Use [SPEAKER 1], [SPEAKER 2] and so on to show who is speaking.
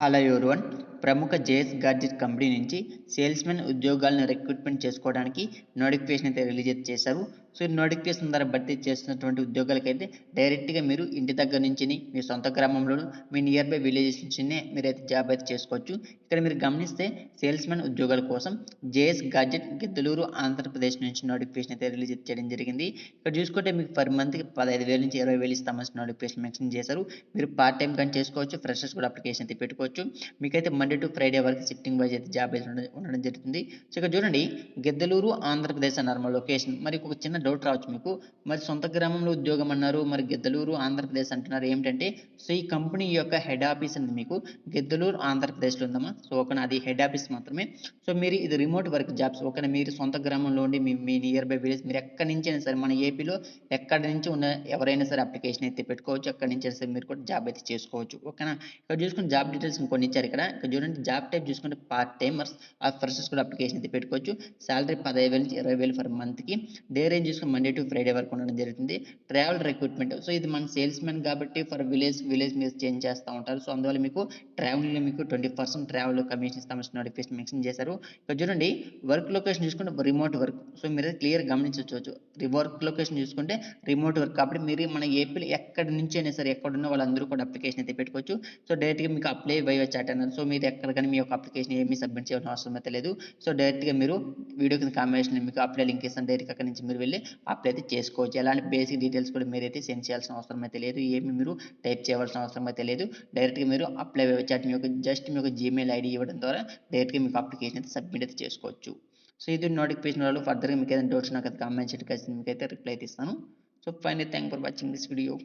[SPEAKER 1] Hello everyone. ప్రముఖ JS gadget company నుంచి salesmen ఉద్యోగాలను రిక్రూట్‌మెంట్ చేసుకోవడానికి నోటిఫికేషన్ అయితే రిలీజ్ అయితే చేశారు. సో, ఈ నోటిఫికేషన్ ద్వారా భర్తీ చేస్తున్నటువంటి ఉద్యోగాలకైతే డైరెక్ట్‌గా మీరు ఇంటి దగ్గర నుంచిని మీ సొంత గ్రామంలోను, మీ నియర్ బై విలేజెస్ నుంచినే మీరైతే జాబ్ అయితే చేసుకోవచ్చు. ఇక్కడ మీరు గమనిస్తే సేల్స్‌మెన్ ఉద్యోగాల కోసం జేఎస్ గాడ్జెట్ గిద్దలూరు, ఆంధ్రప్రదేశ్ నుంచి నోటిఫికేషన్ అయితే రిలీజ్ చేయడం జరిగింది. ఇక్కడ చూసుకుంటే మీకు పర్ మంత్‌కి 15,000 నుంచి 20,000 ఇస్తామని నోటిఫికేషన్ మెన్షన్ చేశారు. మీరు పార్ట్ టైమ్ గాని చేసుకోవచ్చు. ఫ్రెషర్స్ కూడా అప్లికేషన్ అయితే పెట్టుకోవచ్చు. మీకైతే మండే టు ఫ్రైడే వరకు షిఫ్టింగ్ వైజ్ అయితే జాబ్ అయితే ఉండడం జరుగుతుంది. సో, ఇక్కడ చూడండి, గిద్దలూరు ఆంధ్రప్రదేశ్ అన్నారు మా లొకేషన్. మరి ఒక చిన్న డౌట్ రావచ్చు మీకు. మరి సొంత గ్రామంలో ఉద్యోగం అన్నారు, మరి గిద్దలూరు ఆంధ్రప్రదేశ్ అంటున్నారు ఏమిటంటే, సో ఈ కంపెనీ యొక్క హెడ్ ఆఫీస్ అనేది మీకు గిద్దలూరు ఆంధ్రప్రదేశ్లో ఉందమ్మా. సో ఓకేనా, అది హెడ్ ఆఫీస్ మాత్రమే. సో మీరు ఇది రిమోట్ వర్క్ జాబ్స్. ఓకేనా, మీరు సొంత గ్రామంలో ఉండి మీ నియర్ బై విలేజ్ మీరు ఎక్కడి నుంచి అయినా సరే మన ఏపీలో ఎక్కడి నుంచి ఉన్న ఎవరైనా సరే అప్లికేషన్ అయితే పెట్టుకోవచ్చు. ఎక్కడి నుంచి అయినా సరే మీరు కూడా జాబ్ అయితే చేసుకోవచ్చు. ఓకేనా, ఇక్కడ చూసుకుని జాబ్ డీటెయిల్స్ ఇంకొన్ని ఇచ్చారు. ఇక్కడ చూడండి, జాబ్ టైప్ చూసుకుంటే పార్ట్ టైమర్స్ ఆ ఫ్రెషర్స్ కూడా అప్లికేషన్ అయితే పెట్టుకోవచ్చు. శాలరీ 15,000 నుంచి 20,000 ఫర్ మంత్కి. డే రేంజ్ చూసుకుని మండే టు ఫ్రైడే వరకు ఉండడం జరుగుతుంది. Travel recruitment. సో ఇది మన సేల్స్ మెన్ కాబట్టి ఫర్ విలేజ్ మీరు చేంజ్ చేస్తూ ఉంటారు. సో అందువల్ల మీకు ట్రావెలింగ్లో మీకు 20% ట్రావెల్ కమిషన్ ఇస్తామని నోటిఫికేషన్ మెన్షన్ చేశారు. ఇక్కడ చూడండి, వర్క్ లొకేషన్ చూసుకుంటే రిమోట్ వర్క్. సో మీరు క్లియర్ గమనించవచ్చు. వర్క్ లొకేషన్ చూసుకుంటే రిమోట్ వర్క్ కాబట్టి మీరు మన ఏపీలో ఎక్కడి నుంచి అయినా సరే ఎక్కడున్న వాళ్ళందరూ కూడా అప్లికేషన్ అయితే పెట్టుకోవచ్చు. సో డైరెక్ట్గా మీకు అప్లై వై చాట్ అన్నారు. సో మీరు ఎక్కడ కానీ మీ యొక్క అప్లికేషన్ ఏమీ సబ్మిట్ చేయాల్సిన అవసరం అయితే లేదు. సో డైరెక్ట్గా మీరు వీడియో కింద కాంబినేషన్ మీకు అప్లై లింక్ ఇస్తాను. డైరెక్ట్ అక్కడ నుంచి మీరు వెళ్ళి అప్లై అయితే చేసుకోవచ్చు. ఎలాంటి బేసిక్ డీటెయిల్స్ కూడా మీరైతే సెండ్ చేయాల్సిన అవసరం అయితే లేదు. ఏమి మీరు టైప్ చేయవలసిన అవసరం అయితే లేదు. డైరెక్ట్గా మీరు అప్లై వై చాట్ మీ యొక్క జస్ట్ మీ యొక్క జీమెయిల్ ఐడి ఇవ్వడం ద్వారా డైరెక్ట్గా మీకు అప్లికేషన్ అయితే సబ్మిట్ అయితే చేసుకోవచ్చు. సో ఇది నోటిఫికేషన్ వాళ్ళు ఫర్దర్గా మీకు ఏదైనా డౌట్స్ నాకు అయితే కామెంట్ చేయండి. ఖచ్చితంగా మీకు అయితే రిప్లై అయితే ఇస్తాను. So finally thank for watching this video.